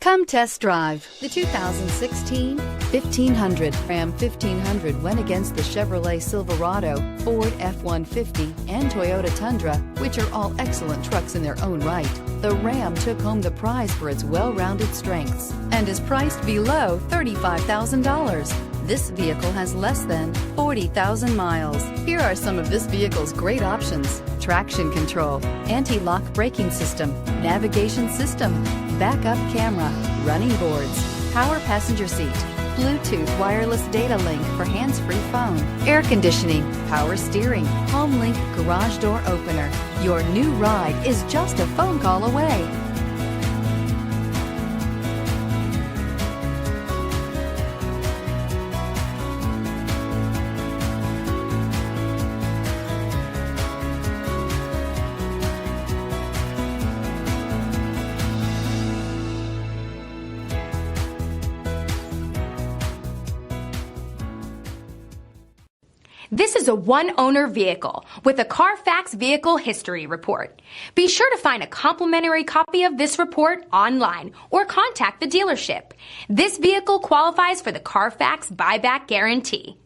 Come test drive the 2016 1500. Ram 1500 went against the Chevrolet Silverado, Ford F-150, and Toyota Tundra, which are all excellent trucks in their own right. The Ram took home the prize for its well-rounded strengths and is priced below $35,000. This vehicle has less than 40,000 miles. Here are some of this vehicle's great options: traction control, anti-lock braking system, navigation system, backup camera, running boards, power passenger seat, Bluetooth wireless data link for hands-free phone, air conditioning, power steering, home link garage door opener. Your new ride is just a phone call away. This is a one-owner vehicle with a CARFAX Vehicle History Report. Be sure to find a complimentary copy of this report online or contact the dealership. This vehicle qualifies for the CARFAX Buyback Guarantee.